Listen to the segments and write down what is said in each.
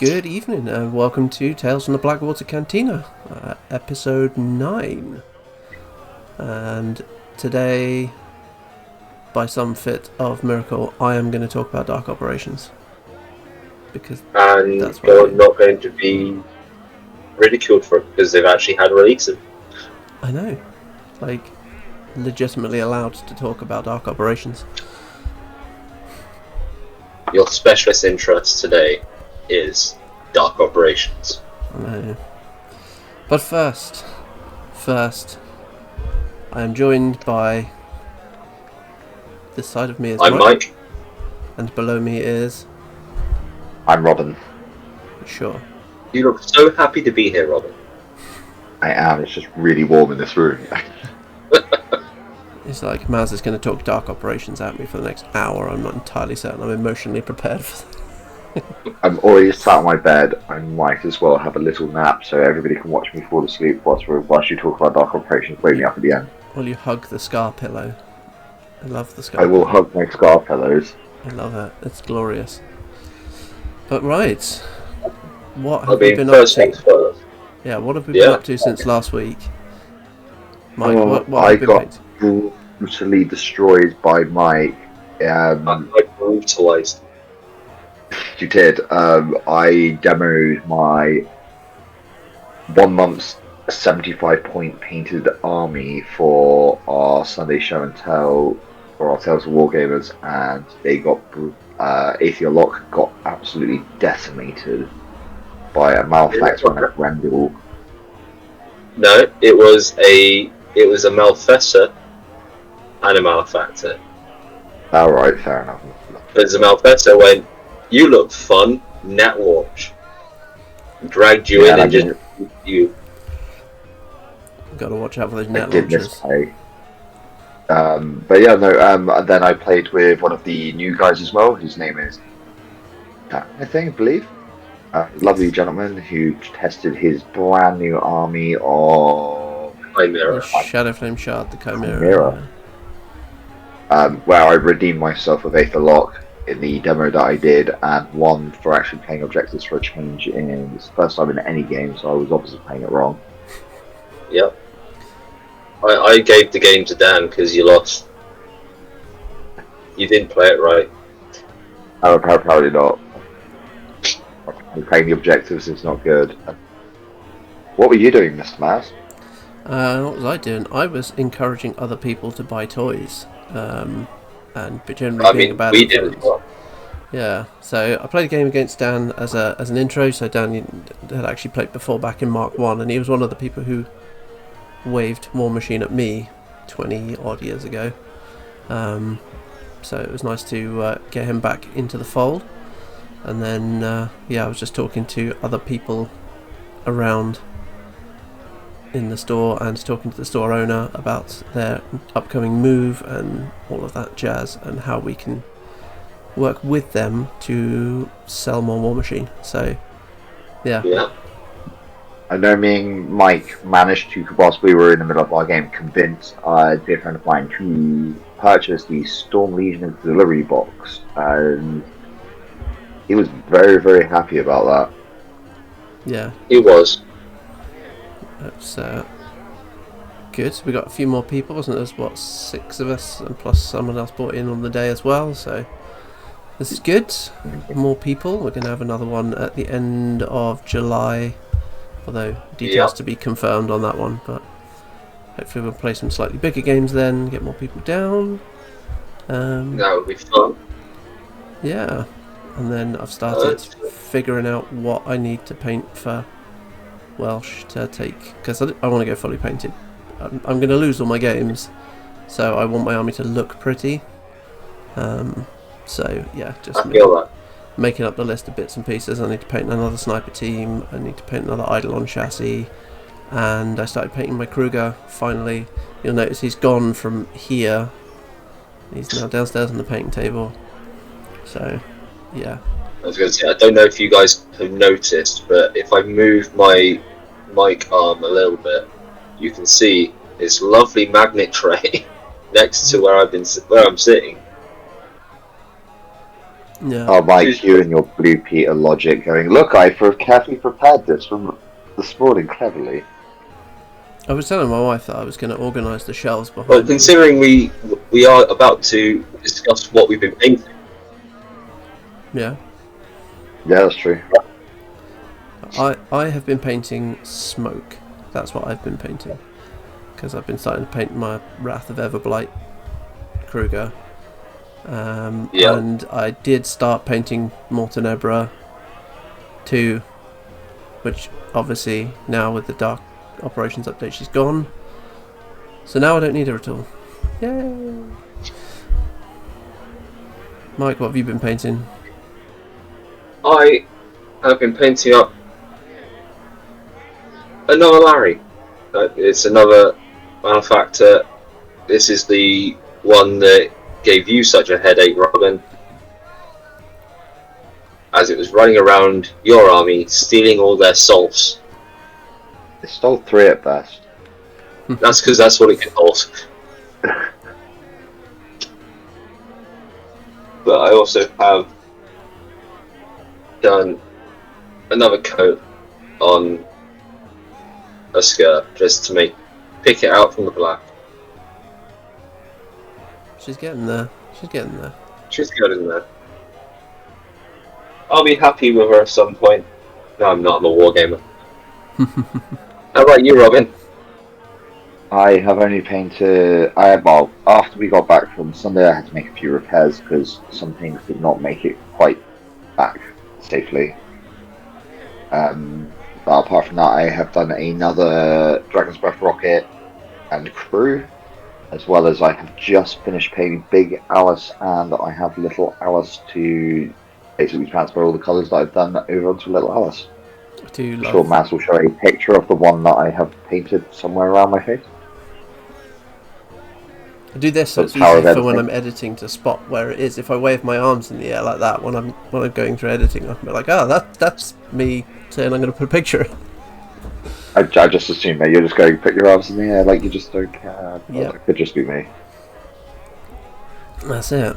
Good evening and welcome to Tales from the Blackwater Cantina, episode 9. And today, by some fit of miracle, I am going to talk about Dark Operations. Because And that's what you're not going to be ridiculed for it because they've actually had releases. I know. Like, legitimately allowed to talk about Dark Operations. Your specialist interest today is Dark Operations. I know. But first, I am joined by... This side of me is I'm Mike. And below me is... I'm Robin. Sure. You look so happy to be here, Robin. I am. It's just really warm in this room. It's like Mazz is going to talk Dark Operations at me for the next hour. I'm not entirely certain I'm emotionally prepared for that. I'm already sat on my bed. I might as well have a little nap so everybody can watch me fall asleep whilst you talk about Dark Operations. Wake me up at the end. Will you hug the scar pillow? I love the scar I will pillow. hug my scar pillows. I love it. It's glorious. But right, what have we been up to? Yeah, what have we been up to since last week? Mike, what I have you been got brutally destroyed by Mike. I brutalized. You did. I demoed my 1 month's 75-point painted army for our Sunday show and tell for our Tales of Wargamers, and they got Aether Lock got absolutely decimated by a malefactor and a Grendel. No, it was a malefactor and a malefactor. All right, fair enough. Because the malefactor went, "You look fun, net launch." Dragged you in and just you. Got to watch out for those net launchers. But yeah, no. Then I played with one of the new guys as well. His name is, I believe, lovely gentleman who tested his brand new army of Chimera. Shadow Flame Shard, the Chimera. Where I redeemed myself with Aether Lock in the demo that I did, and won for actually playing objectives for a change. It's the first time in any game, so I was obviously playing it wrong. Yep. I gave the game to Dan because you lost. You didn't play it right. Oh, probably not. Playing the objectives is not good. What were you doing, Mr. Mazz? What was I doing? I was encouraging other people to buy toys, and generally being a bad influence. Did as well. Yeah, so I played a game against Dan as an intro. So Dan had actually played before back in Mark 1, and he was one of the people who waved War Machine at me 20 odd years ago. So it was nice to get him back into the fold. And then I was just talking to other people around in the store and talking to the store owner about their upcoming move and all of that jazz, and how we can work with them to sell more War Machine. So yeah. I know me and Mike managed to, whilst we were in the middle of our game, convince a dear friend of mine to purchase the Storm Legion auxiliary box, and he was very, very happy about that. Yeah. He was. That's good. So we got a few more people, wasn't there? 6 of us, and plus someone else bought in on the day as well, so this is good. More people. We're going to have another one at the end of July, although details to be confirmed on that one, but hopefully we'll play some slightly bigger games then, get more people down. That would be fun. Yeah, and then I've started figuring out what I need to paint for Welsh to take, because I want to go fully painted. I'm going to lose all my games, so I want my army to look pretty. So yeah, just making up the list of bits and pieces. I need to paint another sniper team, I need to paint another Eidolon chassis, and I started painting my Kruger finally. You'll notice he's gone from here, he's now downstairs on the painting table. So yeah, I was going to say, I don't know if you guys have noticed, but if I move my mic arm a little bit, you can see this lovely magnet tray next to where I'm sitting. Yeah. Oh, Mike, you and your Blue Peter logic going, look, I carefully prepared this from this morning cleverly. I was telling my wife that I was going to organise the shelves behind Well, me. considering we are about to discuss what we've been painting, Yeah. Yeah, that's true. I have been painting smoke. That's what I've been painting. Because I've been starting to paint my Wrath of Everblight Kruger. Yeah. And I did start painting Mortenebra 2, which obviously now with the Dark Operations update she's gone. So now I don't need her at all. Yay! Mike, what have you been painting? I have been painting up another Larry. It's another manufacturer. This is the one that gave you such a headache, Robin, as it was running around your army, stealing all their salts. They stole 3 at best. That's because that's what it can hold. But I also have done another coat on a skirt just to pick it out from the black. She's getting there. She's getting there. She's good in there. I'll be happy with her at some point. No, I'm not. I'm a wargamer. How about you, Robin? I have only painted. Well, after we got back from Sunday, I had to make a few repairs because some things did not make it quite back safely. But apart from that, I have done another Dragon's Breath rocket and crew, as well as I have just finished painting Big Alice, and I have Little Alice to basically transfer all the colours that I've done over onto Little Alice. I do I'm love. sure Mazz will show a picture of the one that I have painted somewhere around my face. I do this so it's Power easy of for when editing. I'm editing to spot where it is. If I wave my arms in the air like that when I'm going through editing, I'll be like, oh, that's me saying I'm going to put a picture. I just assume that you're just going to put your arms in the air like you just don't care. Yep. That could just be me. That's it.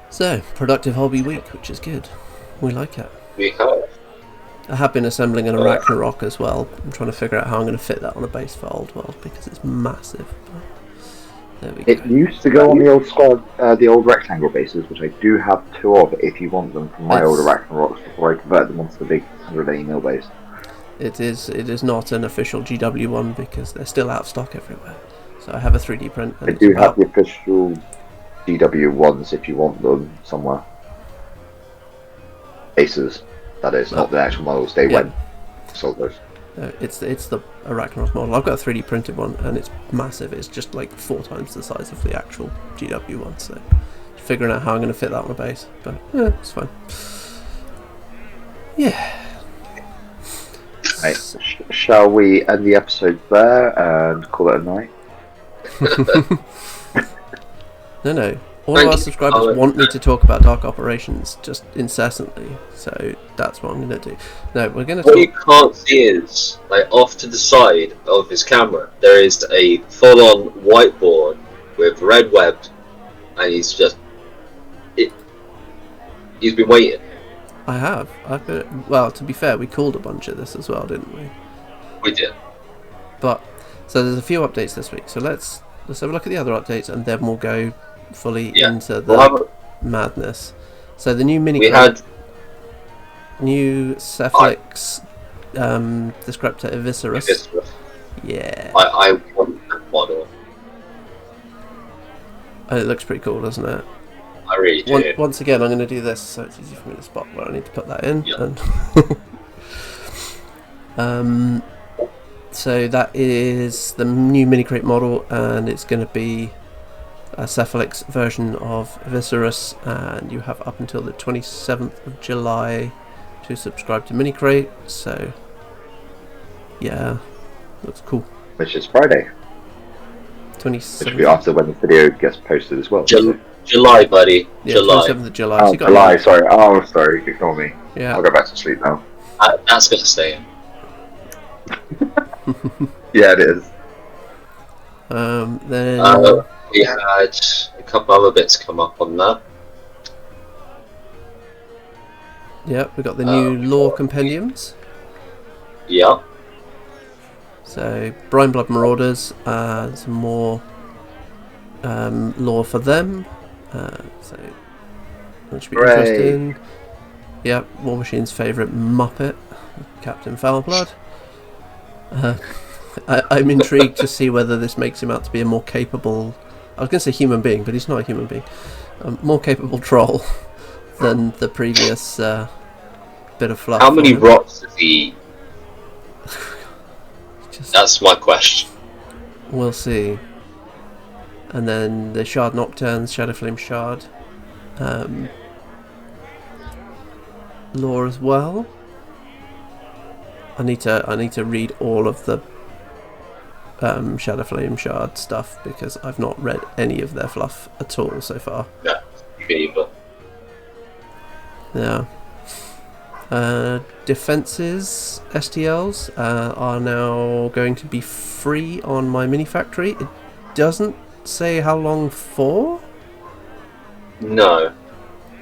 So, productive hobby week, which is good. We like it. We have. I have been assembling an Arachnarok as well. I'm trying to figure out how I'm going to fit that on a base for Old World because it's massive. There we It go. used to go on the old squad, the old rectangle bases, which I do have 2 of if you want them from my old Arachnaroks before I convert them onto the big 180 mil base. It is not an official GW one because they're still out of stock everywhere. So I have a 3D print. And I do have the official GW ones if you want them somewhere. Bases, that is, not the actual models. They went sold those. It's the Arachnarok model. I've got a 3D printed one and it's massive. It's just like 4 times the size of the actual GW one. So figuring out how I'm going to fit that on a base, but yeah, it's fine. Yeah. Right. Shall we end the episode there and call it a night? No. All Thank of our you. subscribers want me to talk about Dark Operations just incessantly, so that's what I'm going to do. No, we're going to What you talk... can't see is, like, off to the side of his camera, there is a full-on whiteboard with red webbed, and he's just... He's been waiting. I have. I've been... Well, to be fair, we called a bunch of this as well, didn't we? We did. But, so there's a few updates this week, so let's have a look at the other updates, and then we'll go fully into the madness. So the new mini crate, new Cephalyx descriptor Eviscerus. Yeah. I want that model. And it looks pretty cool, doesn't it? I really do. Once again, I'm going to do this so it's easy for me to spot where I need to put that in. Yep. And so that is the new mini crate model, and it's going to be a Cephalyx version of Eviscerus, and you have up until the 27th of July to subscribe to mini crate. So yeah, looks cool. Which is Friday. 27th. Which will be after when the video gets posted as well. July, buddy. Yeah, July. 27th of July. Oh, So you got July, sorry. Oh, sorry. Ignore me. Yeah. I'll go back to sleep now. That's going to stay in. Yeah, it is. Then We had a couple other bits come up on that. Yeah, we got the new lore compendiums. Yeah. So, Brine Blood Marauders, some more lore for them. So, that should be Hooray. interesting. Yep, War Machine's favourite Muppet, Captain Foulblood. I'm intrigued to see whether this makes him out to be a more capable... I was going to say human being, but he's not a human being. More capable troll than the previous bit of fluff. How many on him. rocks does he eat? Just, That's my question. we'll see. And then the Shard Nocturnes, Shadowflame Shard. Lore as well. I need to read all of the Shadowflame Shard stuff because I've not read any of their fluff at all so far. No, me either. Yeah. Defenses STLs are now going to be free on my mini factory. It doesn't say how long for. No.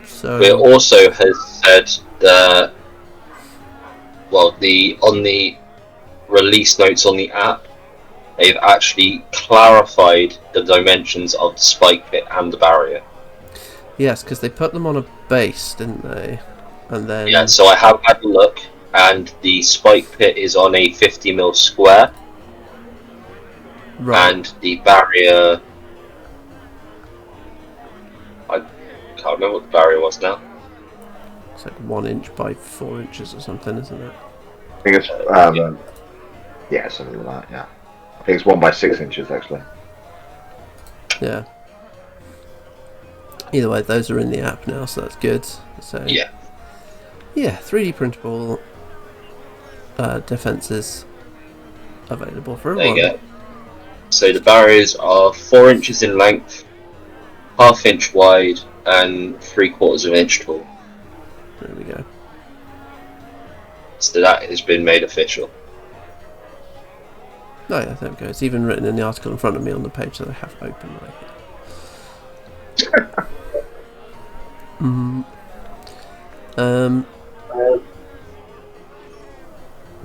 So But it also has said that, well, on the release notes on the app, they've actually clarified the dimensions of the spike pit and the barrier. yes, because they put them on a base, didn't they? And then Yeah, so I have had a look, and the spike pit is on a 50mm square, right. and the barrier... I can't remember what the barrier was now. It's like 1 inch by 4 inches or something, isn't it? I think it's yeah, something like that. Yeah, I think it's 1 by 6 inches actually. Yeah. Either way, those are in the app now, so that's good. So Yeah. yeah, 3D printable defences available for There everyone. you go. So the barriers are 4 inches in length, ½ inch wide, and 3/4 of an inch tall. There we go. So that has been made official. Oh yeah, there we go. It's even written in the article in front of me on the page that I have open right here.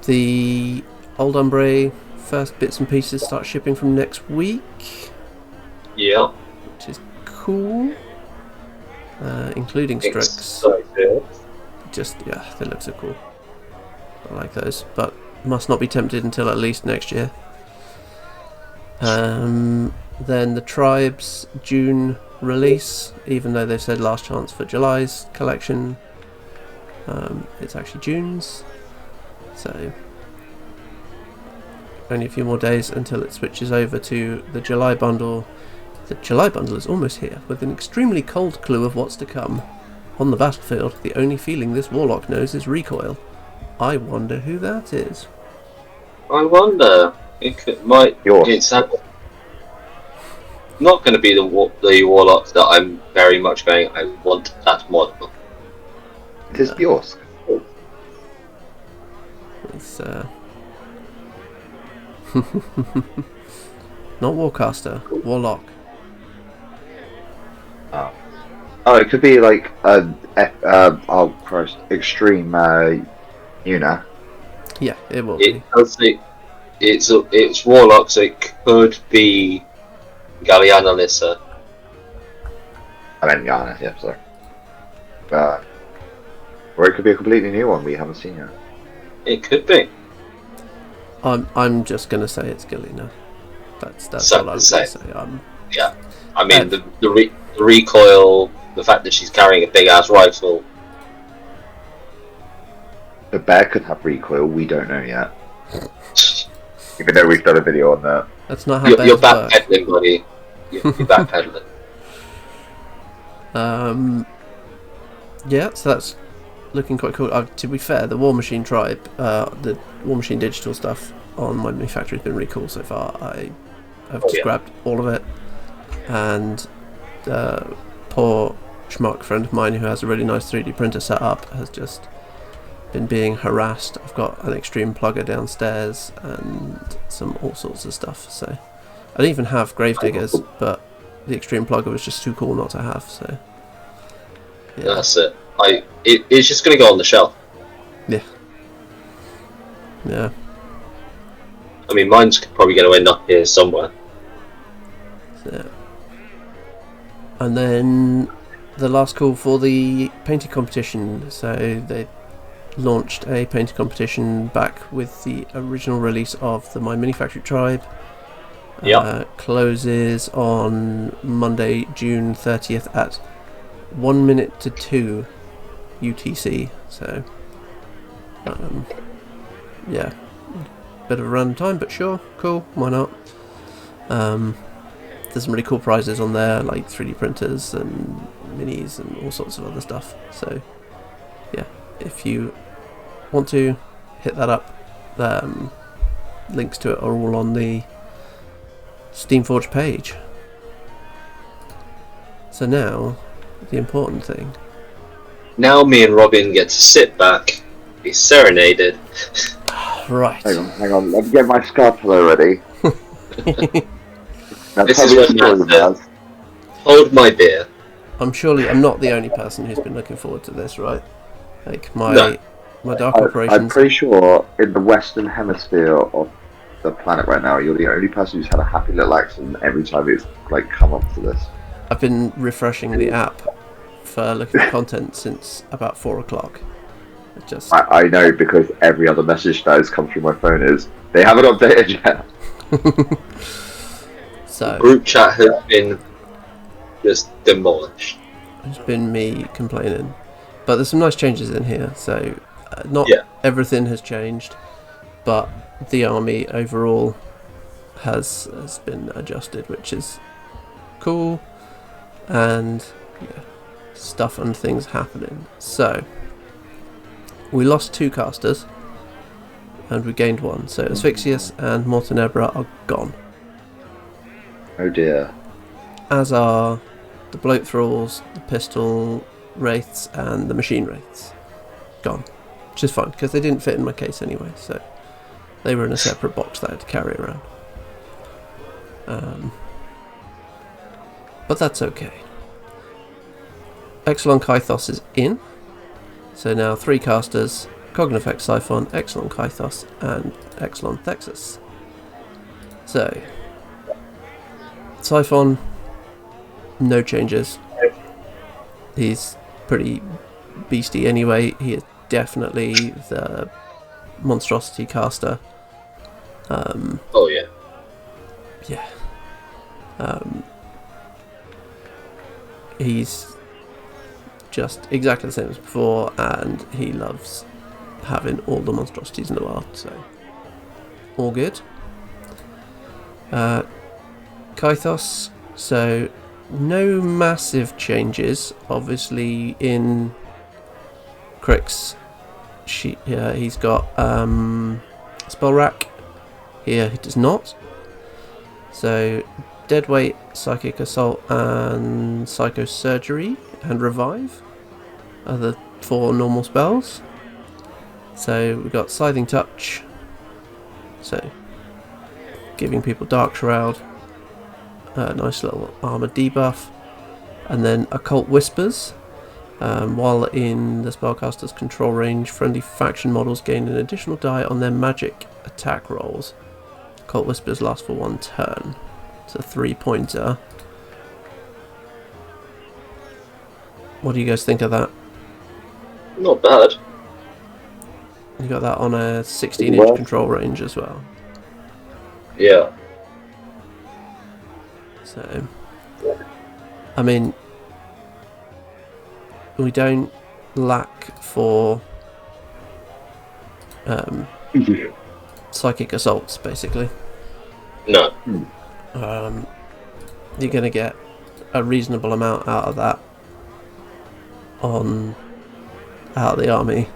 The Old Umbre first bits and pieces start shipping from next week, Yeah. which is cool. Including Strix. Excited. Just, yeah, they look so cool. I like those, but must not be tempted until at least next year. Then the Tribes June release, even though they've said last chance for July's collection, it's actually June's, so only a few more days until it switches over to the July bundle. The July bundle is almost here, with an extremely cold clue of what's to come. On the battlefield, the only feeling this warlock knows is recoil. I wonder who that is. I wonder. It's not going to be the warlock that I'm very much going. I want that model. It is Bjorsk. It's not Warcaster, Warlock. Oh, it could be like oh Christ, extreme Una. Yeah, it will be. It does say it's warlock, so it could be Galliana Lissa. I meant Yana, yeah, sorry. Or it could be a completely new one we haven't seen yet. It could be. I'm just gonna say it's Galena. That's So all I to was say. gonna say. Yeah, I mean the recoil, the fact that she's carrying a big ass rifle. The bear could have recoil, we don't know yet. Even though we've done a video on that. That's not how You're bears work. backpedaling, buddy. You're backpedaling. Yeah, so that's looking quite cool. To be fair, the War Machine Tribe, the War Machine digital stuff on my new factory has been really cool so far. I've just grabbed all of it, and poor schmuck friend of mine who has a really nice 3D printer set up has just been being harassed. I've got an extreme plugger downstairs and some all sorts of stuff. So I don't even have gravediggers, but the extreme plugger was just too cool not to have. So Yeah. That's it. It's just going to go on the shelf. Yeah. Yeah. I mean, mine's probably going to end up here somewhere. Yeah. And then the last call for the painting competition. So they launched a painting competition back with the original release of the My Mini Factory Tribe. Closes on Monday, June 30th at 1 minute to 2 UTC. So, yeah, bit of a random time, but sure, cool, why not? There's some really cool prizes on there, like 3D printers and minis and all sorts of other stuff. So, yeah, if you want to hit that up, links to it are all on the Steamforge page. So now, the important thing. Now me and Robin get to sit back, be serenaded. Right. Hang on. Let me get my scarfalo ready. Now This tell is me when the story, Mazz Mazz. Hold my beer. I'm not the only person who's been looking forward to this, right? Like my Dark I'm Operations. pretty sure in the Western Hemisphere of the planet right now, you're the only person who's had a happy little accident every time it's like come up to this. I've been refreshing the app for looking at content since about 4 o'clock. It just I know because every other message that has come through my phone is they haven't updated yet. so Group chat has been just demolished. it's been me complaining, but there's some nice changes in here. So not everything has changed, but the army overall has been adjusted, which is cool, and stuff and things happening. So we lost 2 casters and we gained 1. So Asphyxius and Mortenebra are gone. Oh dear. As are the bloat thralls, the pistol wraiths, and the machine wraiths. Gone. Which is fine, because they didn't fit in my case anyway, so they were in a separate box that I had to carry around. But that's okay. Exelon Kythos is in. So now 3 casters, Cognifex Siphon, Exelon Kythos, and Exelon Thexus. So, Siphon, no changes. He's pretty beastie anyway. He is definitely the monstrosity caster. Oh yeah. Yeah. He's just exactly the same as before, and he loves having all the monstrosities in the world, so all good. Kythos, so no massive changes. Obviously in Crix, he's got Spell Rack. Here he does not. So Deadweight, Psychic Assault, and Psychosurgery and Revive are the 4 normal spells. So we've got Scything Touch, so giving people Dark Shroud, a nice little armor debuff, and then Occult Whispers. While in the spellcaster's control range, friendly faction models gain an additional die on their magic attack rolls. Occult Whispers last for 1 turn. It's a 3-pointer. What do you guys think of that? Not bad. You got that on a 16-inch control range as well. Yeah. So, I mean, we don't lack for psychic assaults, basically. No. You're going to get a reasonable amount out of that out of the army.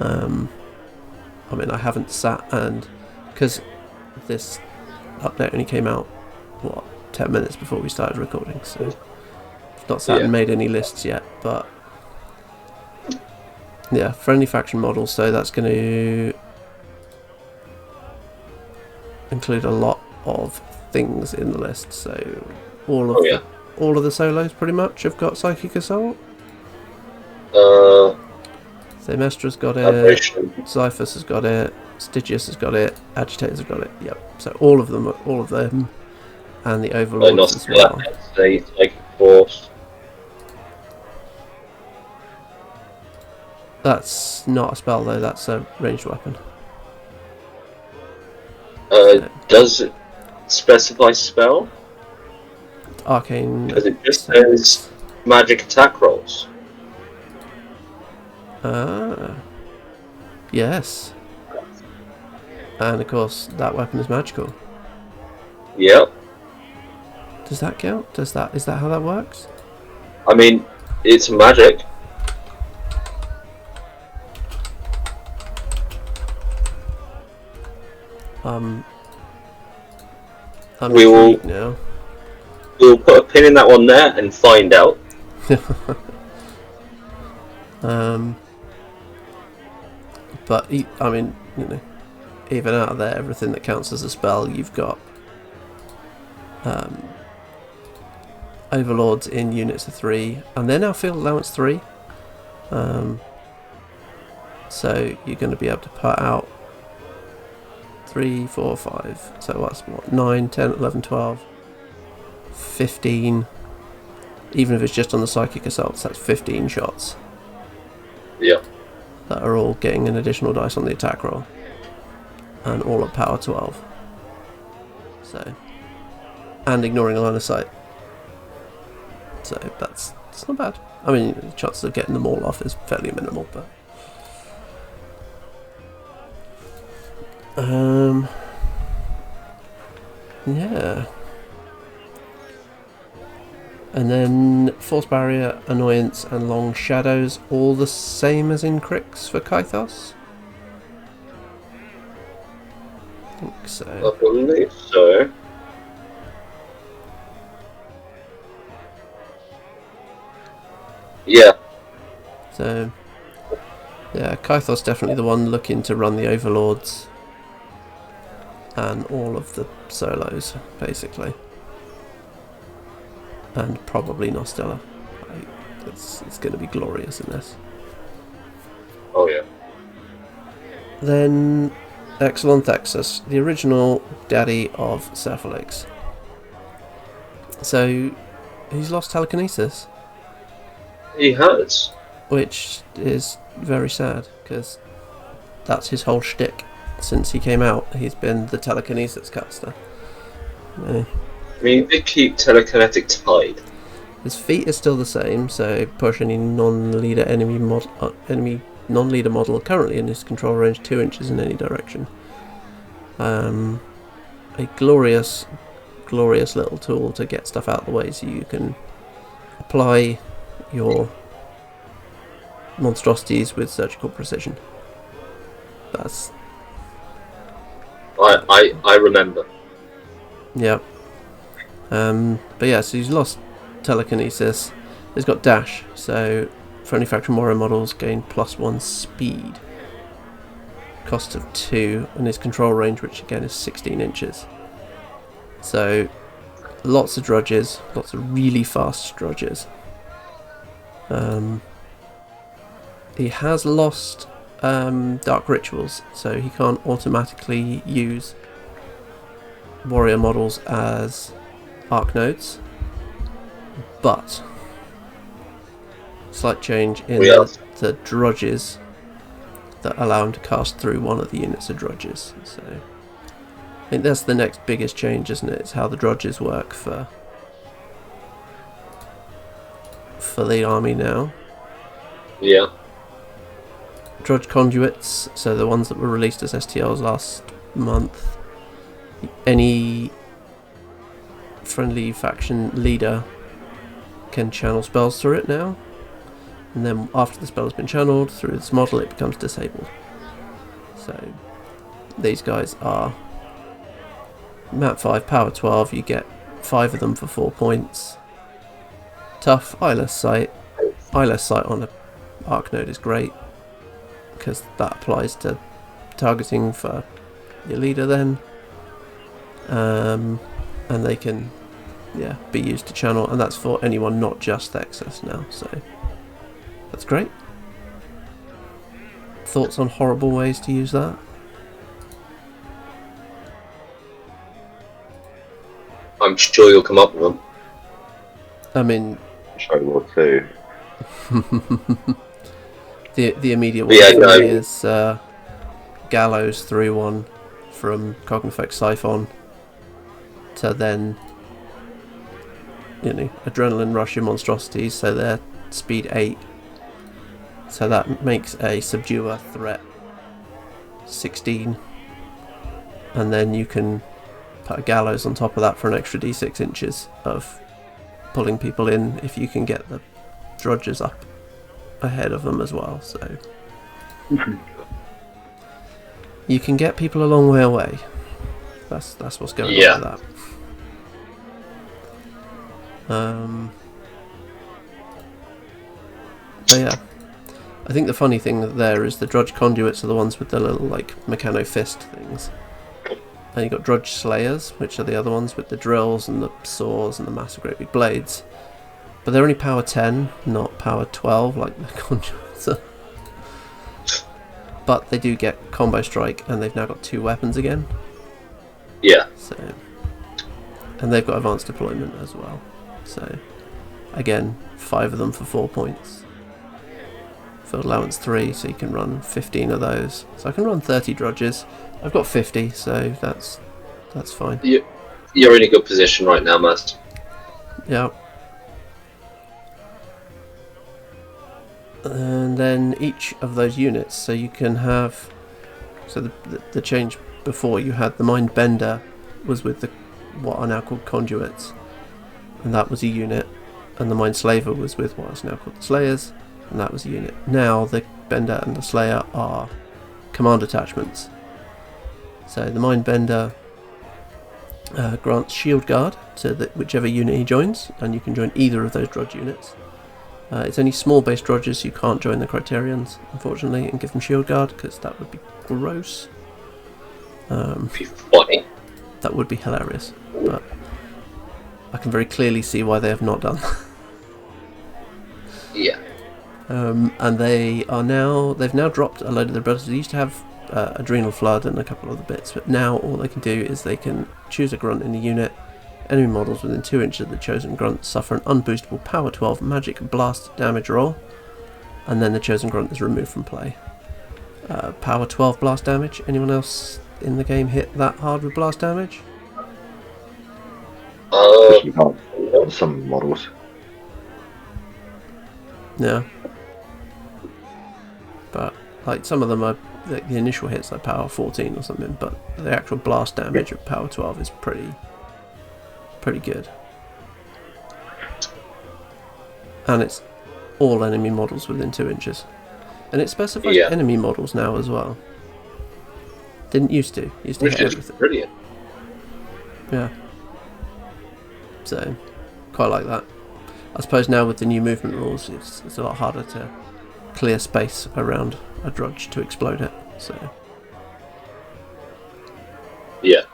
I mean, I haven't sat and, because this update only came out 10 minutes before we started recording, so I've not sat and made any lists yet, but yeah, friendly faction models, so that's going to include a lot of things in the list. So all of the solos pretty much have got Psychic Assault. So Mestra's got it, Aberration. Xiphus has got it, Stygius has got it, Agitators have got it. Yep. So all of them, and the Overlords as well. Say Psychic Force. That's not a spell though. That's a ranged weapon. Does it specify spell? Arcane. Because it just says magic attack rolls. Yes. And of course, that weapon is magical. Yep. Does that count? Is that how that works? I mean, it's magic. I'm We will- intrigued now. We'll put a pin in that one there and find out. But I mean, even out of there, everything that counts as a spell, you've got Overlords in units of 3, and they're now field allowance 3. So you're going to be able to put out 3, 4, 5. So what's 9, 10, 11, 12, 15. Even if it's just on the psychic assaults, that's 15 shots. Yep. That are all getting an additional dice on the attack roll, and all at power 12. So, and ignoring a line of sight. So it's not bad. I mean, the chances of getting them all off is fairly minimal, but yeah. And then Force Barrier, Annoyance, and Long Shadows, all the same as in Crix for Kythos? I think so. I believe so. Yeah. So, yeah, Kythos definitely the one looking to run the Overlords and all of the solos, basically. And probably Nostella. It's going to be glorious in this. Oh yeah. Then Exelon Thexus, the original daddy of Cephalyx. So he's lost telekinesis, He has. which is very sad because that's his whole shtick since he came out. He's been the telekinesis caster. Yeah. I mean, they keep telekinetic tide. His feat is still the same, so push any non-leader enemy non-leader model currently in his control range 2 inches in any direction. A glorious little tool to get stuff out of the way, so you can apply your monstrosities with surgical precision. That's I remember. yeah. But yeah, so he's lost telekinesis. He's got dash, so friendly faction warrior models gain +1 speed. Cost of 2, and his control range, which again is 16 inches. So lots of drudges, lots of really fast drudges. He has lost dark rituals, so he can't automatically use warrior models as arc nodes, but slight change in the drudges that allow him to cast through one of the units of drudges. So I think that's the next biggest change, isn't it? It's how the drudges work for the army now. Yeah. Drudge conduits, so the ones that were released as STLs last month. Any friendly faction leader can channel spells through it now, and then after the spell has been channeled through this model, it becomes disabled. So these guys are map 5, power 12. You get 5 of them for 4 points. Tough, eyeless sight. Eyeless sight on a arc node is great because that applies to targeting for your leader then. And they can be used to channel, and that's for anyone, not just Thexus now. So That's great. Thoughts on horrible ways to use that? I'm sure you'll come up with them. I mean, I'm sure I will too. the immediate one Yeah, for no. me is Gallows 3-1 from Cognific Siphon to then, Adrenaline Rush your monstrosities, so they're speed 8. So that makes a Subduer threat 16. And then you can put a Gallows on top of that for an extra d6 inches of pulling people in if you can get the Drudges up ahead of them as well. So you can get people a long way away. That's what's going on with that. But yeah, I think the funny thing there is the Drudge Conduits are the ones with the little like Meccano Fist things. And you've got Drudge Slayers, which are the other ones with the drills and the saws and the massive great big blades. But they're only power 10, not power 12 like the Conduits are. But they do get Combo Strike, and they've now got 2 weapons again. Yeah. So, and they've got Advanced Deployment as well. So, again, 5 of them for 4 points. Field Allowance 3, so you can run 15 of those. So I can run 30 Drudges. I've got 50, so that's fine. You're in a good position right now, Mazz. Yeah. And then each of those units, so you can have... So the change before, you had the Mind Bender was with the what are now called Conduits, and that was a unit, and the Mind Slaver was with what is now called the Slayers, and that was a unit. Now the Bender and the Slayer are command attachments. So the Mind Bender grants Shield Guard to whichever unit he joins, and you can join either of those Drudge units. It's only small base Drudges, so you can't join the Criterions, unfortunately, and give them Shield Guard, because that would be gross. Be funny. That would be hilarious, but I can very clearly see why they have not done that. Yeah. And they've now dropped a load of their abilities. They used to have Adrenal Flood and a couple of other bits, but now all they can do is they can choose a grunt in the unit. Enemy models within 2 inches of the chosen grunt suffer an unboostable power 12 magic blast damage roll, and then the chosen grunt is removed from play. Power 12 blast damage. Anyone else in the game hit that hard with blast damage? On some models. Yeah. But like some of them are the initial hits like power 14 or something, but the actual blast damage at power 12 is pretty good. And it's all enemy models within 2 inches. And it specifies enemy models now as well. Didn't used to. Used to Which hit is everything. brilliant. Yeah. So, quite like that. I suppose now with the new movement rules, it's a lot harder to clear space around a Drudge to explode it. So. Yeah.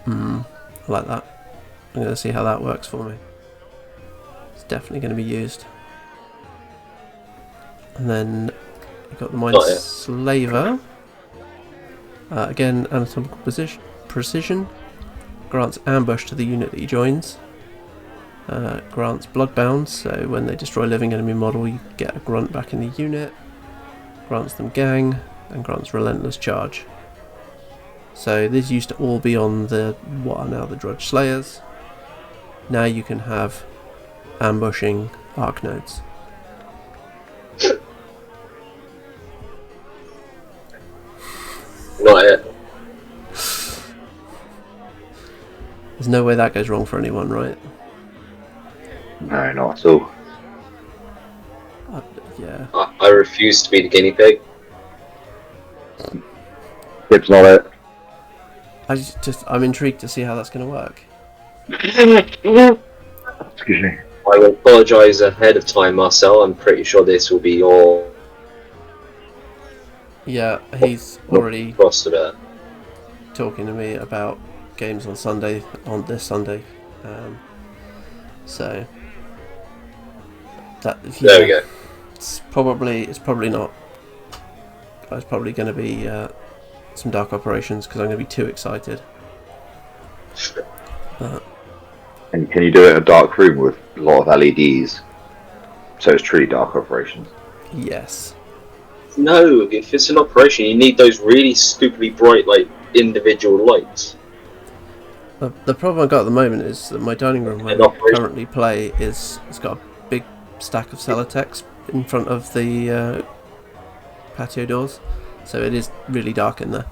I like that. I'm going to see how that works for me. It's definitely going to be used. And then you've got the Mind Slaver. Again, anatomical precision. Grants ambush to the unit that he joins. Grants Bloodbound, so when they destroy a living enemy model, you get a grunt back in the unit. Grants them gang, and grants Relentless Charge. So these used to all be on what are now the Drudge Slayers. Now you can have ambushing Arc Nodes. Not it. There's no way that goes wrong for anyone, right? No, not at all. Yeah. I refuse to be the guinea pig. Tip's not it. I'm intrigued to see how that's going to work. Excuse me. I will apologise ahead of time, Marcel. I'm pretty sure this will be your Yeah, he's already roster there. talking to me about games on this Sunday. So There we go. It's probably not. It's probably going to be some dark operations because I'm going to be too excited. And can you do it in a dark room with a lot of LEDs? So it's truly dark operations. Yes. No, if it's an operation, you need those really stupidly bright, like, individual lights. The problem I've got at the moment is that my dining room where I currently play it's got a big stack of Celotex in front of the patio doors, so it is really dark in there.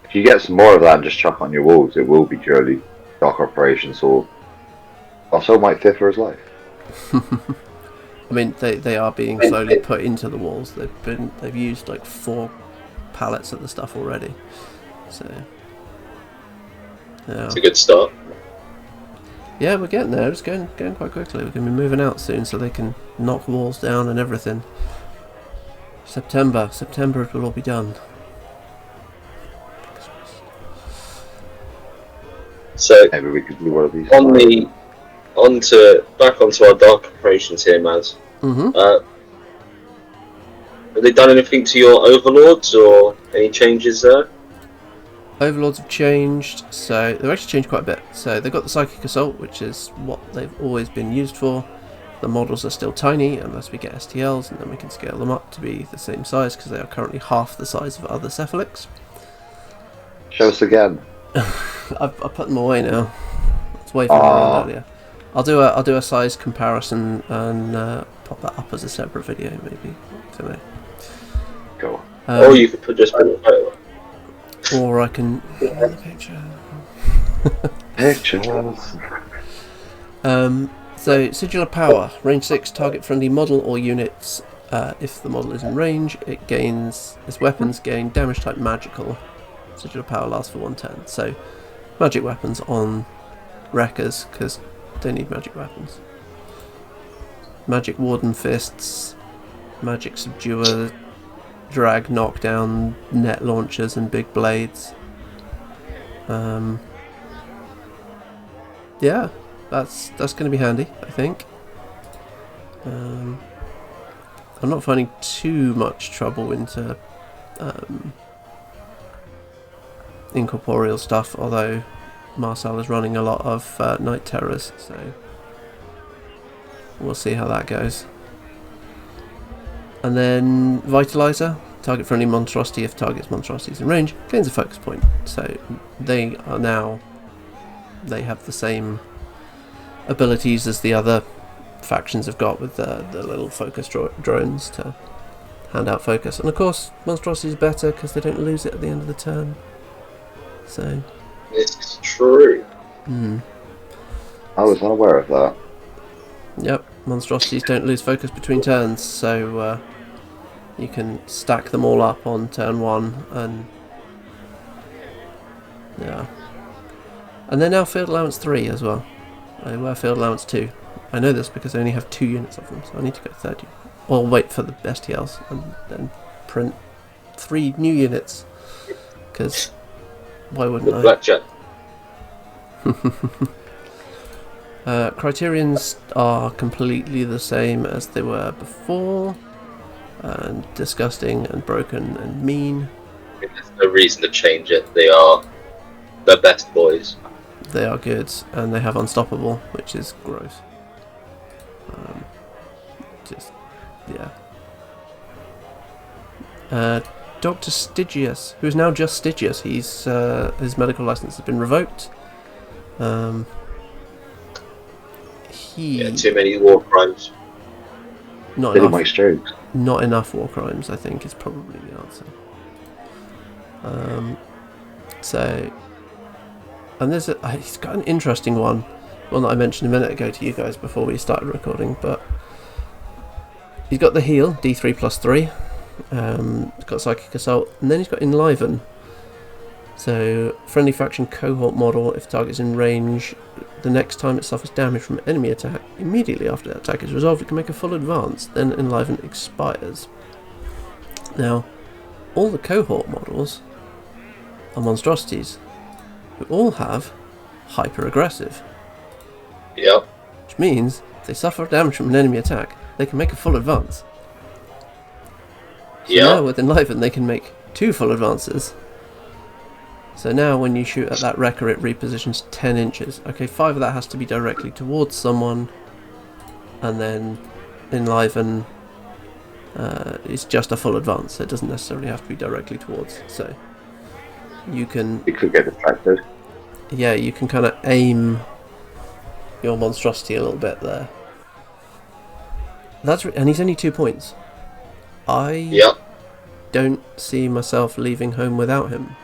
If you get some more of that and just chuck on your walls, it will be purely dark operations, or so might fit for his life. I mean, they are being slowly put into the walls. They've used like 4 pallets of the stuff already. So yeah. It's a good start. Yeah, we're getting there. It's going quite quickly. We're going to be moving out soon, so they can knock walls down and everything. September, it will all be done. So maybe we could do one of these. Back onto our dark operations here, Mazz. Mm-hmm. Have they done anything to your overlords or any changes there? Overlords have changed, so they've actually changed quite a bit. So they've got the Psychic Assault, which is what they've always been used for. The models are still tiny unless we get STLs, and then we can scale them up to be the same size because they are currently half the size of other Cephalyx. Show us again. I've put them away now. It's way from earlier. I'll do a size comparison and pop that up as a separate video, maybe. I don't know. Go. Or you could just put a photo. Or I can the picture. Pictures. So Sigillar Power, range 6, target friendly model or units. If the model is in range, its weapons gain damage type magical. Sigillar Power lasts for 1 turn. So magic weapons on wreckers because they need magic weapons. Magic Warden Fists, Magic Subduer, Drag Knockdown, Net Launchers and Big Blades. Yeah, that's going to be handy, I think. I'm not finding too much trouble into incorporeal stuff, although Marcel is running a lot of Night Terrors, so we'll see how that goes. And then Vitalizer, target friendly monstrosity if target's monstrosity is in range, gains a focus point. So they have the same abilities as the other factions have got with the little focus drones to hand out focus. And of course, monstrosity is better because they don't lose it at the end of the turn. So it's true. I was unaware of that. Yep, monstrosities don't lose focus between turns, so you can stack them all up on turn 1, and yeah. And they're now field allowance 3 as well. They were field allowance 2. I know this because I only have 2 units of them, so I need to go 30. Or wait for the STLs and then print 3 new units. Because why wouldn't I? Blackjack. Criterions are completely the same as they were before, and disgusting and broken and mean. There's no reason to change it. They are the best boys. They are good, and they have unstoppable, which is gross. Dr. Stygius, who is now just Stygius. He's his medical license has been revoked. Too many war crimes. Not enough war crimes, I think, is probably the answer. And he's got an interesting one that I mentioned a minute ago to you guys before we started recording, but he's got the heal, D3 plus 3, he's got Psychic Assault, and then he's got Enliven. So, friendly faction cohort model, if target's in range, the next time it suffers damage from an enemy attack, immediately after that attack is resolved, it can make a full advance, then Enliven expires. Now, all the cohort models are monstrosities, who all have hyper aggressive. Yep. Which which means if they suffer damage from an enemy attack, they can make a full advance. So now with Enliven, they can make 2 full advances. So now when you shoot at that wrecker, it repositions 10 inches. Okay, 5 of that has to be directly towards someone, and then Enliven is just a full advance. It doesn't necessarily have to be directly towards. So you can... It could get distracted. Yeah, you can kind of aim your monstrosity a little bit there. And he's only 2 points. I don't see myself leaving home without him.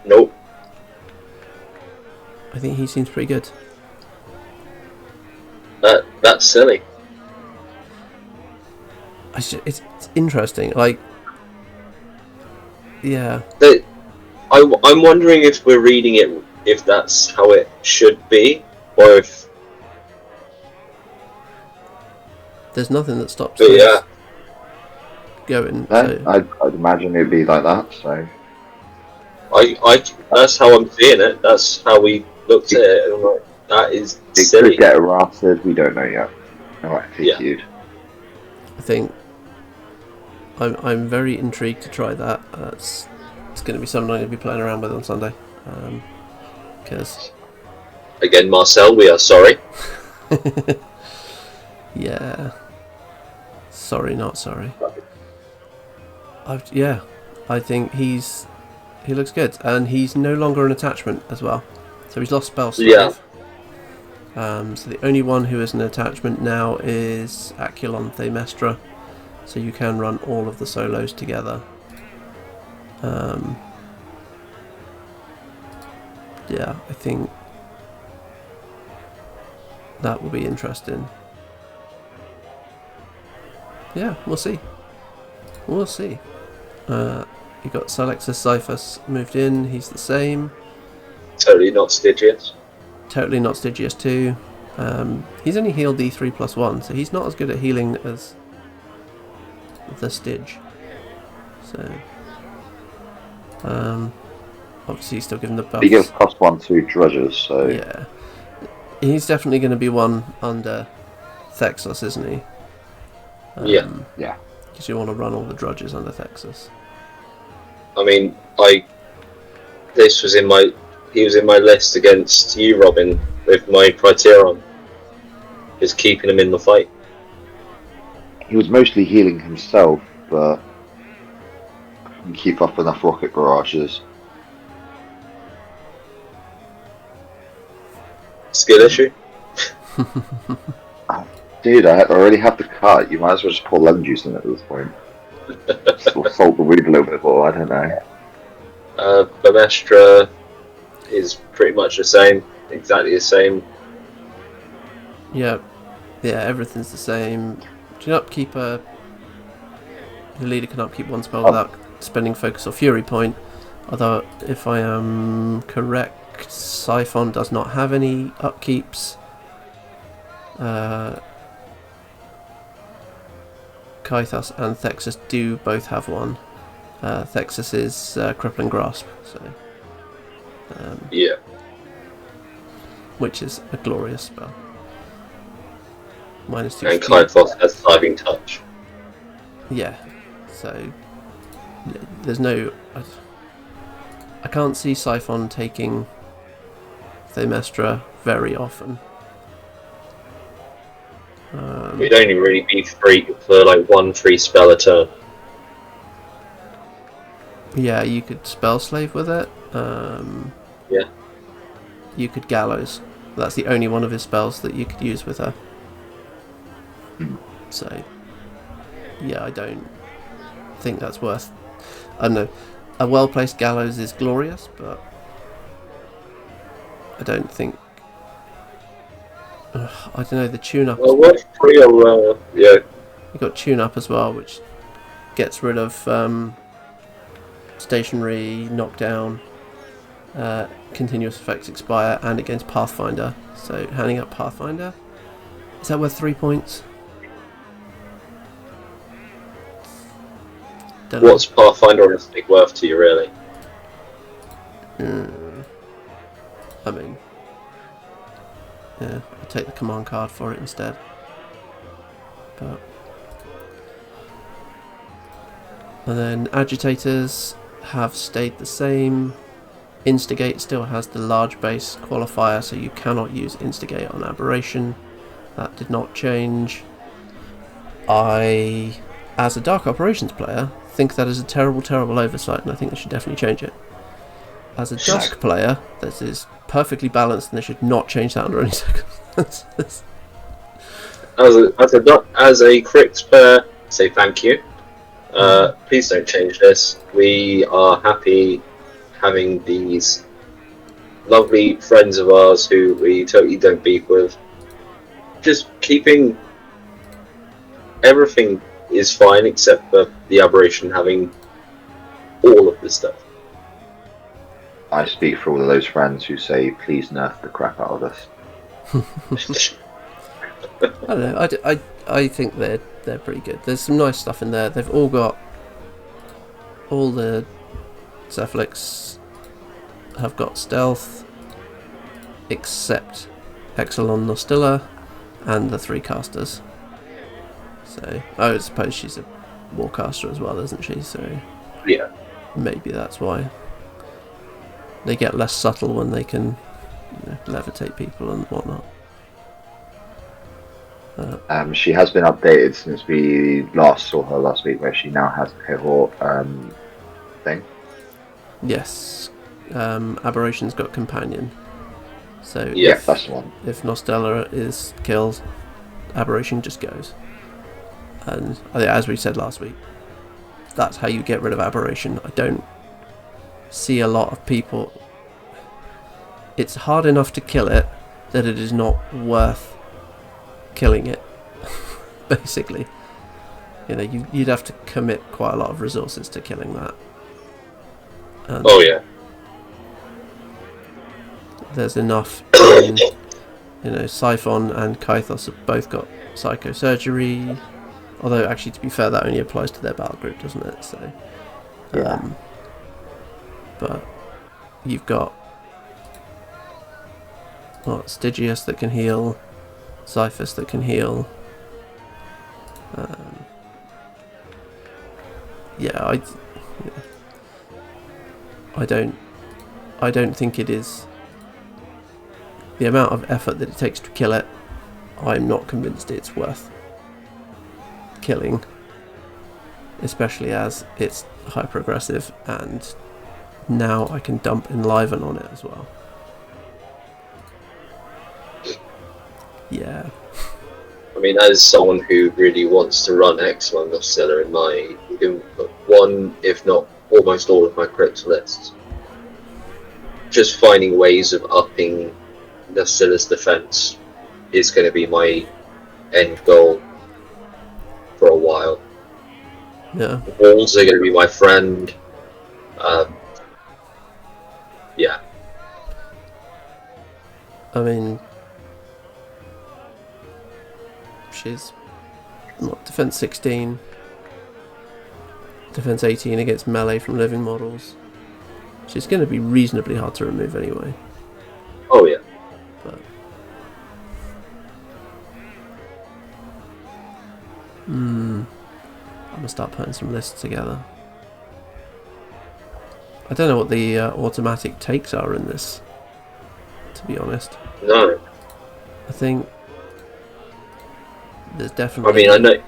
Nope. I think he seems pretty good. That's silly. It's interesting. Like, yeah. I'm wondering if we're reading it, if that's how it should be, or if... There's nothing that stops But us going. No, So. I'd imagine it'd be like that, so... That's how I'm seeing it. That's how we looked at it. And like, that is It silly. could get errated, we don't know yet. Alright, TQ'd. I think I'm very intrigued to try that. It's going to be something I'm going to be playing around with on Sunday. Because Again, Marcel, we are sorry. yeah, sorry, not sorry. I think he looks good, and he's no longer an attachment as well. So he's lost spell slave. Yeah. So the only one who is an attachment now is Aculon Thamestra. So you can run all of the solos together. Yeah, I think that will be interesting. Yeah, we'll see. We'll see. You got Salexus Cyphus moved in. He's the same. Totally not Stygius. Totally not Stygius 2. He's only healed D3 plus 1, so he's not as good at healing as the Styg. So, obviously he's still given the buffs. He gives +1 to Drudges, so... Yeah. He's definitely going to be one under Thexus, isn't he? Yeah. Because you want to run all the Drudges under Thexus. I mean, he was in my list against you, Robin, with my Criterion. Just keeping him in the fight. He was mostly healing himself, but couldn't keep up enough rocket barrages. Skill issue? Dude, I already have the cut. You might as well just pour lemon juice in it at this point. Or salt the wound a little bit more, I don't know. Bamestra is pretty much the same. Exactly the same. Yeah, everything's the same. Do you upkeep the leader can upkeep one spell without spending focus or fury point. Although, if I am correct, Siphon does not have any upkeeps. Kythos and Thexus do both have one. Thexus is Crippling Grasp, so Yeah. which is a glorious spell. -2 And speed. Kythos has Diving Touch. Yeah, so there's no... I can't see Siphon taking Thamestra very often. We'd only really be free for like 1 free spell a turn. Yeah, you could Spell Slave with it. Yeah. You could Gallows. That's the only one of his spells that you could use with her. So, yeah, I don't think that's worth... I don't know. A well-placed Gallows is glorious, but I don't think... I don't know, the tune-up... Well, what free or yeah. You've got tune-up as well, which gets rid of stationary, knockdown, continuous effects expire, and against Pathfinder. So, handing up Pathfinder. Is that worth 3 points? Don't know. What's Pathfinder honestly worth to you, really? I mean, yeah, take the command card for it instead. But and then agitators have stayed the same. Instigate still has the large base qualifier, so you cannot use Instigate on Aberration. That did not change. I, as a Dark Operations player, think that is a terrible, terrible oversight, and I think they should definitely change it. As a Dusk player, this is perfectly balanced, and they should not change that under any circumstances. As a Crypt player, say thank you. Please don't change this. We are happy having these lovely friends of ours who we totally don't beef with. Just keeping everything is fine except for the Aberration having all of this stuff. I speak for all of those friends who say, please nerf the crap out of us. I don't know. I think they're pretty good. There's some nice stuff in there. They've all got all the Cephalyx have got stealth, except Exelon Nostilla and the 3 casters. So I suppose she's a warcaster as well, isn't she? So yeah, maybe that's why they get less subtle when they can, levitate people and whatnot. She has been updated since we last saw her last week, where she now has a cohort thing. Yes, Aberration's got companion. So Yeah, that's the one. if Nostella is killed, Aberration just goes. And as we said last week, that's how you get rid of Aberration. I don't see a lot of people. It's hard enough to kill it that it is not worth killing it. Basically, you'd have to commit quite a lot of resources to killing that. Oh yeah. There's enough in, Siphon and Kythos have both got psychosurgery. Although, actually, to be fair, that only applies to their battle group, doesn't it? So, Yeah. But you've got Stygius that can heal, Xiphus that can heal. I don't think it is the amount of effort that it takes to kill it. I'm not convinced it's worth killing, especially as it's hyper aggressive, and now I can dump Enliven on it as well. Yeah. I mean, as someone who really wants to run Exelon Nostella in one, if not almost all of my crypt lists, just finding ways of upping Nostella's defense is going to be my end goal for a while. Yeah. Walls are going to be my friend. Yeah. I mean, she's defense 16, defense 18 against melee from living models. She's going to be reasonably hard to remove anyway. Oh yeah. But I'm gonna start putting some lists together. I don't know what the automatic takes are in this, to be honest. No. I think there's definitely. I mean,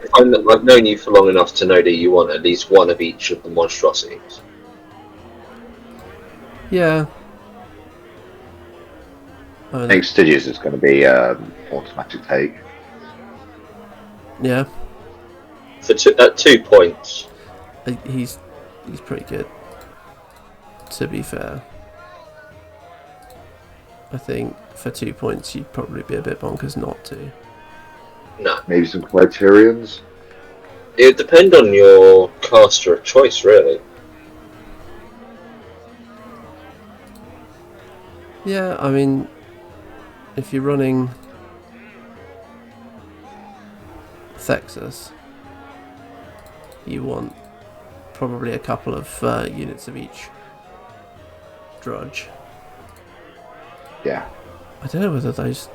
I've known you for long enough to know that you want at least one of each of the monstrosities. Yeah. I think Stygius is going to be automatic take. Yeah. At 2 points. He's pretty good, to be fair. I think for 2 points you'd probably be a bit bonkers not to. No. Maybe some Criterions? It would depend on your caster of choice, really. Yeah, I mean, if you're running Thexus, you want probably a couple of units of each Drudge. Yeah. I don't know whether those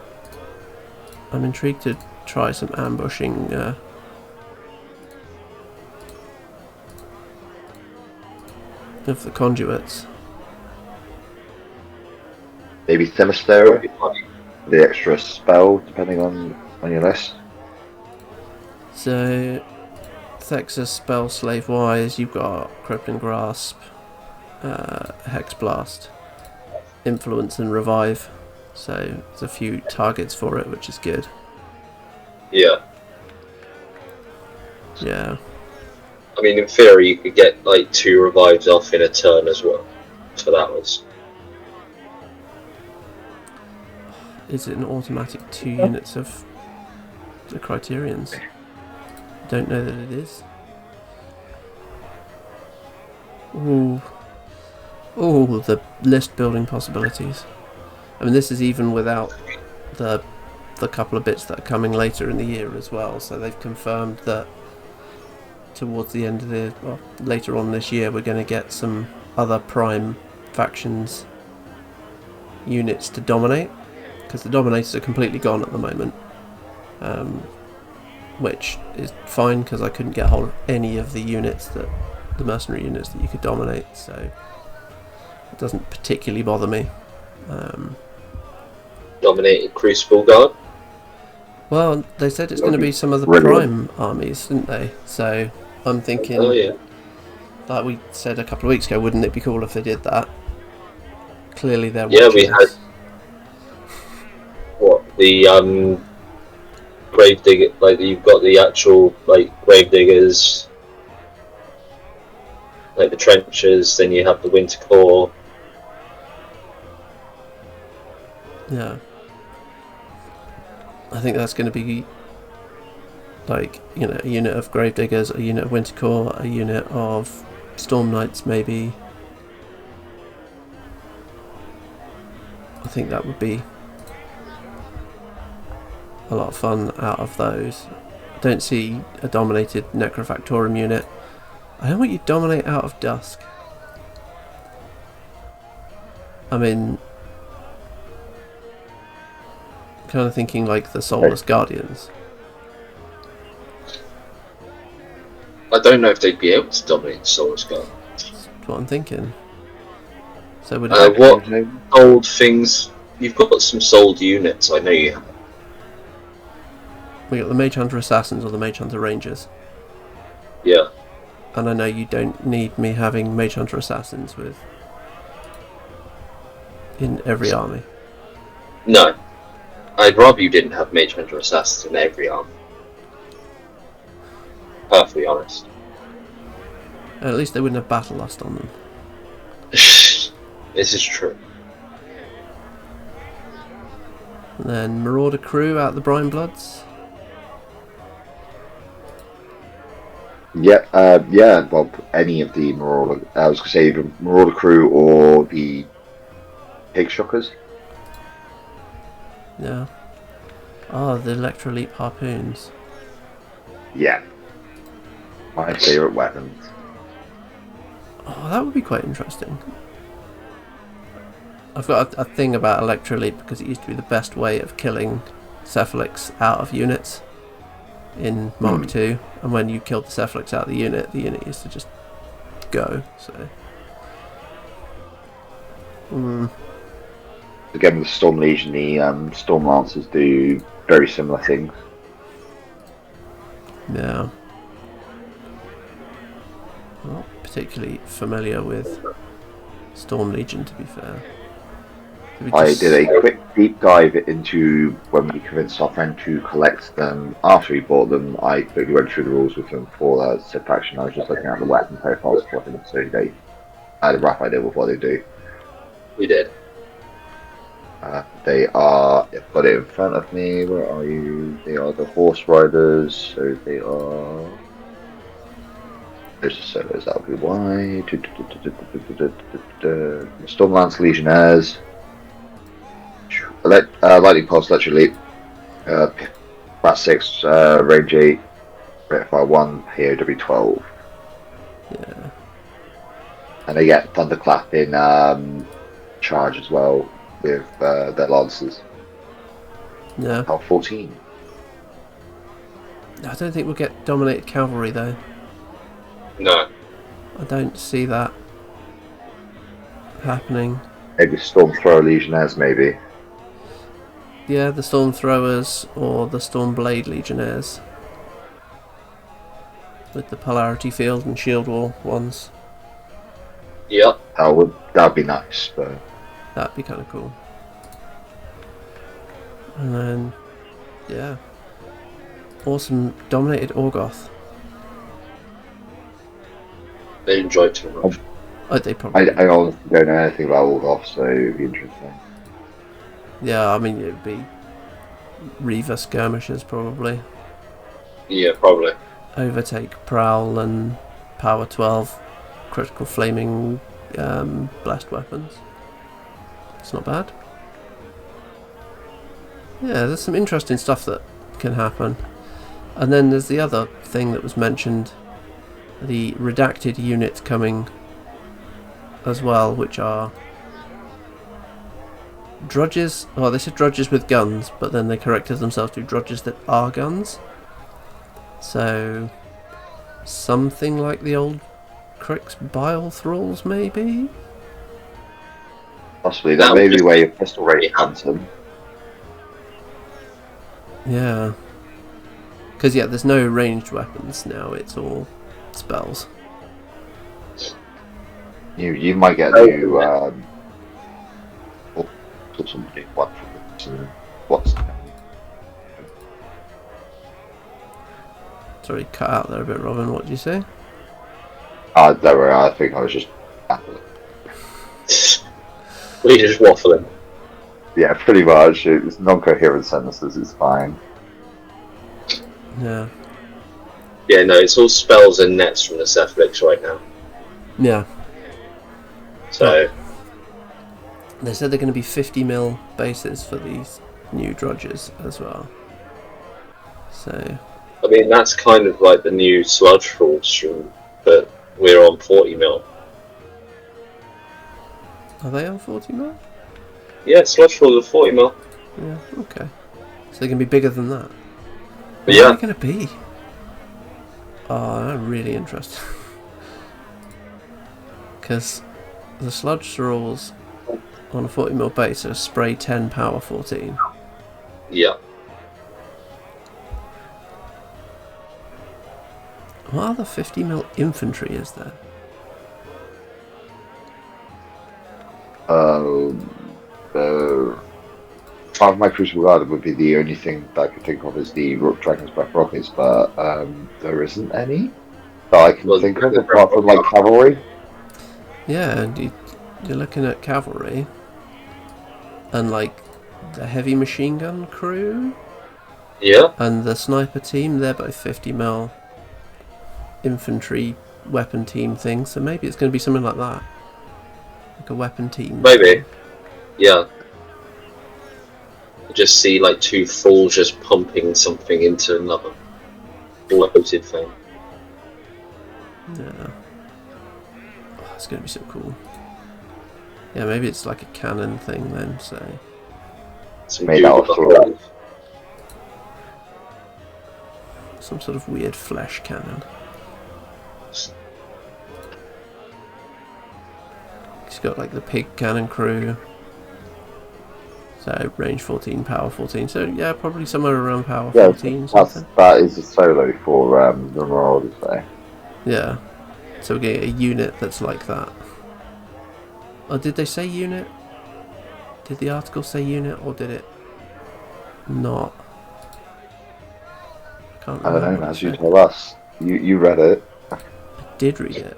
I'm intrigued to try some ambushing. Of the conduits. Maybe Themistero, the extra spell, depending on your list. So, Thexus spell slave wise, you've got Crippling Grasp, Hex Blast, Influence and Revive. So there's a few targets for it, which is good. Yeah. Yeah. I mean, in theory, you could get like 2 revives off in a turn as well. So that was. Is it an automatic 2 units of the Criterions? I don't know that it is. Ooh. Ooh, the list building possibilities. I mean, this is even without the couple of bits that are coming later in the year as well. So they've confirmed that towards the end of later on this year, we're going to get some other Prime factions units to dominate, because the Dominators are completely gone at the moment, which is fine because I couldn't get hold of any of the mercenary units that you could dominate, so it doesn't particularly bother me. Dominated Crucible Guard? Well, they said it's going to be some of the Brilliant. Prime armies, didn't they? So I'm thinking, Oh, yeah. like we said a couple of weeks ago, wouldn't it be cool if they did that? Clearly they're Yeah, watching we us. had the Gravedigger, like you've got the actual like Gravediggers, like the trenches, then you have the Winter Corps. Yeah. I think that's going to be like, a unit of Gravediggers, a unit of Winter Corps, a unit of Storm Knights maybe. I think that would be a lot of fun out of those. I don't see a dominated Necrofactorum unit. I don't want you to dominate out of Dusk. I mean, kind of thinking like the Soulless Guardians. I don't know if they'd be able to dominate the Soulless Guard. That's what I'm thinking. So would it What old things? You've got some sold units, I know you have. we got the Mage Hunter Assassins or the Mage Hunter Rangers. Yeah. And I know you don't need me having Mage Hunter Assassins in every army. No. I'd rather you didn't have Mage Hunter Assassins in every army. Perfectly honest. At least they wouldn't have Battle Lust on them. This is true. And then Marauder Crew out the Brine Bloods. Yeah, well, any of the Marauder, I was going to say the Marauder Crew or the Pig Shockers. Yeah. Oh, the Electroleap Harpoons. Yeah. My favourite weapons. Oh, that would be quite interesting. I've got a thing about Electroleap because it used to be the best way of killing Cephalyx out of units in Mark II, and when you killed the Cephalyx out of the unit used to just go, so... Again, with the Storm Legion, the Storm Lancers do very similar things. Yeah. I'm not particularly familiar with Storm Legion, to be fair. I did a quick deep dive into when we convinced our friend to collect them after we bought them. I quickly went through the rules with them for Civ faction. I was just looking at the weapon profiles for them, so they had a rough idea of what they do. We did. They are, I've got it in front of me, where are you? They are the Horse Riders, so they are... There's the solos, that'll be why. Stormlance Legionnaires. Lightning Pulse, Electric Leap, Bat 6, Range 8, Fire 1, POW 12. Yeah. And they get Thunderclap in Charge as well with their Lancers. Yeah. Power 14. I don't think we'll get dominated cavalry though. No. I don't see that happening. Maybe Storm Thrower Legionnaires, maybe. Yeah, the Storm Throwers or the Storm Blade Legionnaires. With the Polarity Field and Shield Wall ones. Yep. That'd be nice, but That'd be kind of cool. And then, yeah. Awesome dominated Orgoth. They enjoy too much. Oh, they probably. I honestly don't know anything about Orgoth, so it'd be interesting. Yeah, I mean, it'd be Reaver skirmishes probably. Yeah, probably. Overtake Prowl and Power 12 critical flaming blast weapons. It's not bad. Yeah, there's some interesting stuff that can happen. And then there's the other thing that was mentioned, the redacted units coming as well, which are drudges. Well, they said drudges with guns, but then they corrected themselves to drudges that are guns. So something like the old Crick's Bile Thralls, maybe? Possibly. That may be where your pistol rate comes in. Yeah. Because, yeah, there's no ranged weapons now, it's all spells. You might get a new somebody what what's Sorry, cut out there a bit, Robin. What did you say? don't worry, I think I was just We're just waffling. yeah, pretty much. It's non-coherent sentences, it's fine. Yeah. Yeah, no, it's all spells and nets from the Cephalyx right now. Yeah. So, They said they're going to be 50mm bases for these new drudges as well. So, I mean, that's kind of like the new sludge fraud stream, but we're on 40mm. are they on 40mm? Yeah, sludge fraud are 40mm. Yeah, okay. So they're going to be bigger than that. But What yeah, are they going to be? Oh, I'm really interested. Because the sludge thralls on a 40mm base are spray 10 power 14. yeah. What other 50mm infantry is there? Part of my Crucible Guard would be the only thing that I could think of is the Dragon's Breath rockets, but there isn't any that I can think of apart from like cavalry. Yeah, and you're looking at cavalry and like the heavy machine gun crew Yeah, and the sniper team. They're both 50mm infantry weapon team thing, so maybe it's going to be something like that, like a weapon team. maybe. Yeah. You just see like two fools just pumping something into another bloated thing. Yeah. Oh, it's going to be so cool. Yeah, maybe it's like a cannon thing then, so... Some Made dude out with of a throw. glove. some sort of weird flesh cannon. He's got like the pig cannon crew. So range 14, power 14. So yeah, probably somewhere around power 14 something. That is a solo for the Marauders there. Yeah. So we get a unit that's like that. Oh, did they say unit? Did the article say unit or did it not? I can't I remember. don't know, what as it you said. tell us. You read it. I did read it.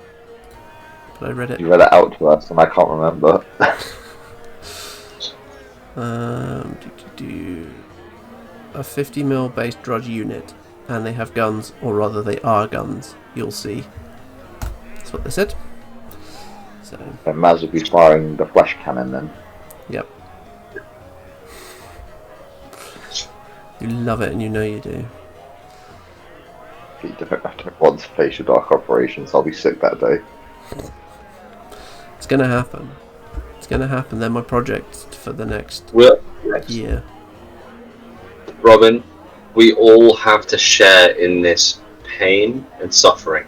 But I read it. You read it out to us and I can't remember. A 50mm based drudge unit, and they have guns, or rather they are guns, you'll see. That's what they said. So, And Mazz will be firing the flash cannon then. yep. You love it and you know you do. If you don't want to face your dark operations, I'll be sick that day. It's gonna happen. It's gonna happen. They're my project for the next Well, year. Robin, we all have to share in this pain and suffering.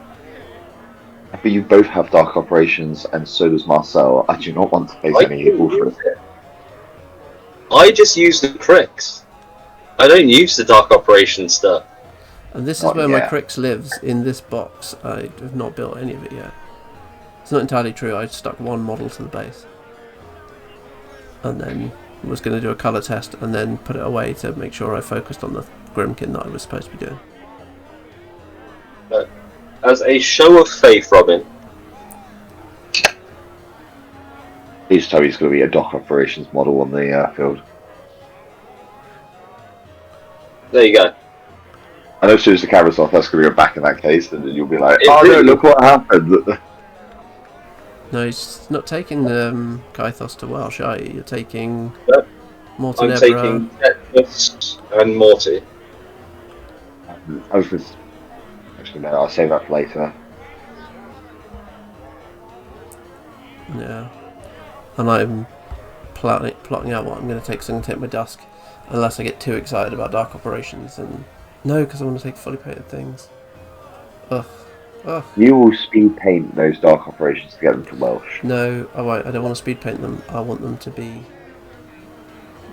But you both have dark operations, and so does Marcel. I do not want to face I any evil can for use it. I just use the cricks. I don't use the dark operation stuff. And this is Not where my yet. Crix lives, in this box. I have not built any of it yet. It's not entirely true, I stuck one model to the base. And then was going to do a colour test and then put it away to make sure I focused on the Grimkin that I was supposed to be doing. But as a show of faith, Robin, Please tell me it's going to be a dock operations model on the field. there you go. I know as soon as the camera's off, that's going to go back in that case, and then you'll be like, It oh no, really- look what happened. No, he's not taking Kythos to Welsh, are you? You're taking Yep. Morton I'm Ebra. taking Tetris and Morty. I was just... Actually, no, I'll save that for later. Yeah. And I'm plotting out what I'm going to take, so I'm going to take my Dusk. Unless I get too excited about Dark Operations. And no, because I want to take fully painted things. Ugh. Ugh. You will speed paint those dark operations to get them to Welsh. No, I won't. I don't want to speed paint them. I want them to be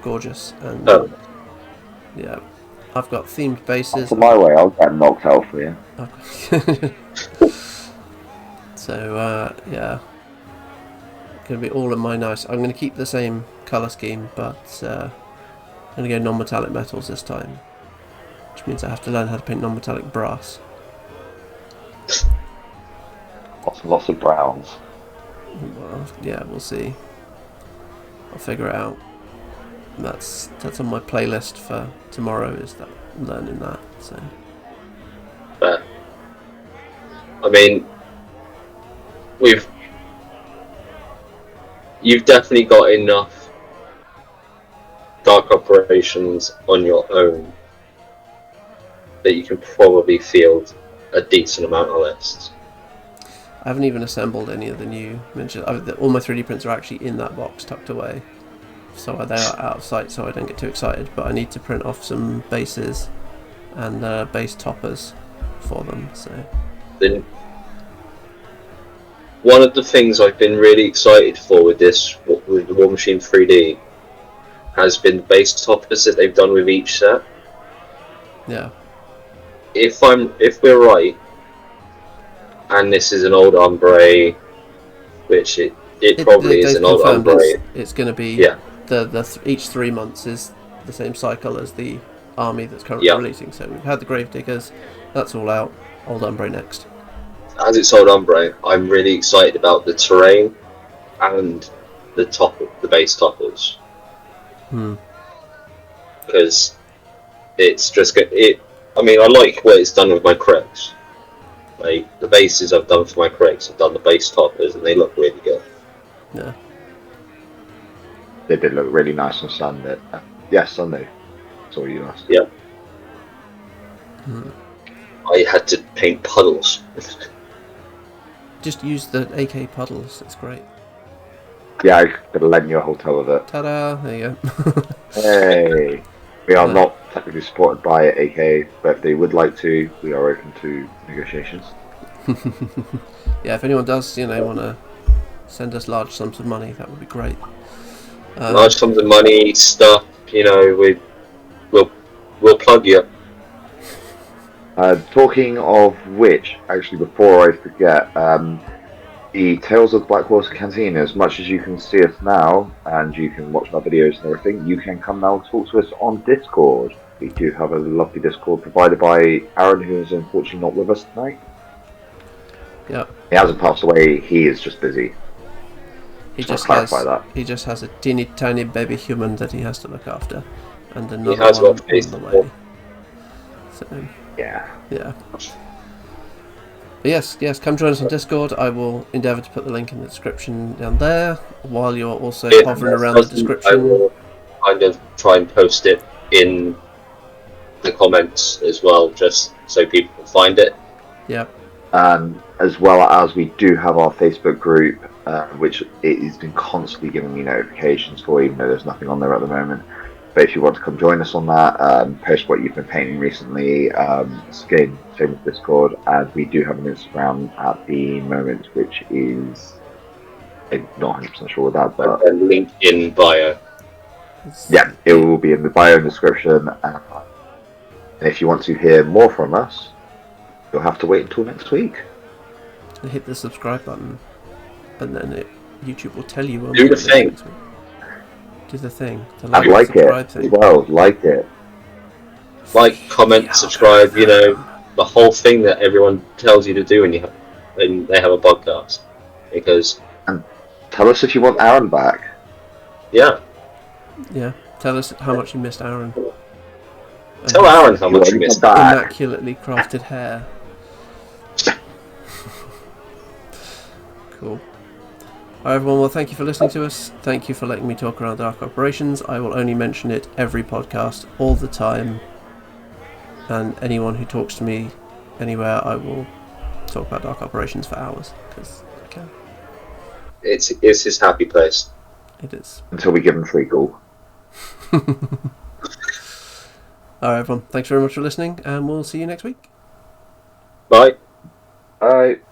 gorgeous. And Oh. yeah. I've got themed bases. For my way, I'll get knocked out for you. So, yeah. Going to be all in my nice. I'm going to keep the same colour scheme, but I'm going to go non-metallic metals this time. Which means I have to learn how to paint non-metallic brass. Lots of browns. Well, yeah, we'll see. I'll figure it out. That's on my playlist for tomorrow, is that learning that. So But I mean, you've definitely got enough dark operations on your own that you can probably field a decent amount of lists. I haven't even assembled any of the new miniatures. All my 3D prints are actually in that box tucked away, so they are out of sight, so I don't get too excited. But I need to print off some bases and base toppers for them. So Then one of the things I've been really excited for with the War Machine 3D has been the base toppers that they've done with each set. yeah, If we're right, and this is an old ombre, which it probably is they've an old confirmed ombre. it's going to be Yeah. each 3 months is the same cycle as the army that's currently Yeah. releasing. So we've had the Gravediggers, that's all out. Old Umbre next. As it's old ombre, I'm really excited about the terrain and the base toppers, because it's just I mean, I like what it's done with my cracks. Like the bases I've done for my cracks, I've done the base toppers, and they look really good. Yeah. They did look really nice on Sunday. Sunday. Saw you last. Yeah. I had to paint puddles. Just use the AK puddles, it's great. Yeah, I could have lent you a hotel with it. Ta-da! There you go. Hey, we are not technically supported by AK, but if they would like to, we are open to negotiations. Yeah, if anyone does, want to send us large sums of money, that would be great. Large sums of money, stuff. We'll plug you. Talking of which, actually, before I forget, the Tales of the Blackwater Cantina, as much as you can see us now, and you can watch my videos and everything, you can come now and talk to us on Discord. We do have a lovely Discord provided by Aaron, who is unfortunately not with us tonight. Yeah. He hasn't passed away, he is just busy. He Just just wanna has clarify that. he just has a teeny tiny baby human that he has to look after, and another has one got face on the for. way. So Yeah. yeah. But yes, come join us on Discord. I will endeavour to put the link in the description down there, while you're also hovering around the I description. will kind of try and post it in the comments as well, just so people can find it. Yeah. As well as we do have our Facebook group, which it has been constantly giving me notifications for, even though there's nothing on there at the moment. but if you want to come join us on that, post what you've been painting recently. Same with Discord, and we do have an Instagram at the moment, which is I'm not 100% sure with that, but a link in bio. yeah, it will be in the bio and description. And if you want to hear more from us, you'll have to wait until next week. Hit the subscribe button, and then YouTube will tell you when Do we the release thing. next week. Do the thing. The And like it subscribe as thing. well. Like it. Like, comment, subscribe. You know, the whole thing that everyone tells you to do when they have a podcast. Because Tell us if you want Aaron back. yeah, Yeah. Tell us how much you missed Aaron. And tell his Aaron how much you missed. immaculately crafted hair. Cool. Alright everyone, well thank you for listening to us. Thank you for letting me talk around Dark Operations. I will only mention it every podcast, all the time. And anyone who talks to me anywhere, I will talk about Dark Operations for hours, because I can. It's his happy place. It is. Until we give him free goal. Alright everyone, thanks very much for listening, and we'll see you next week. Bye. Alright.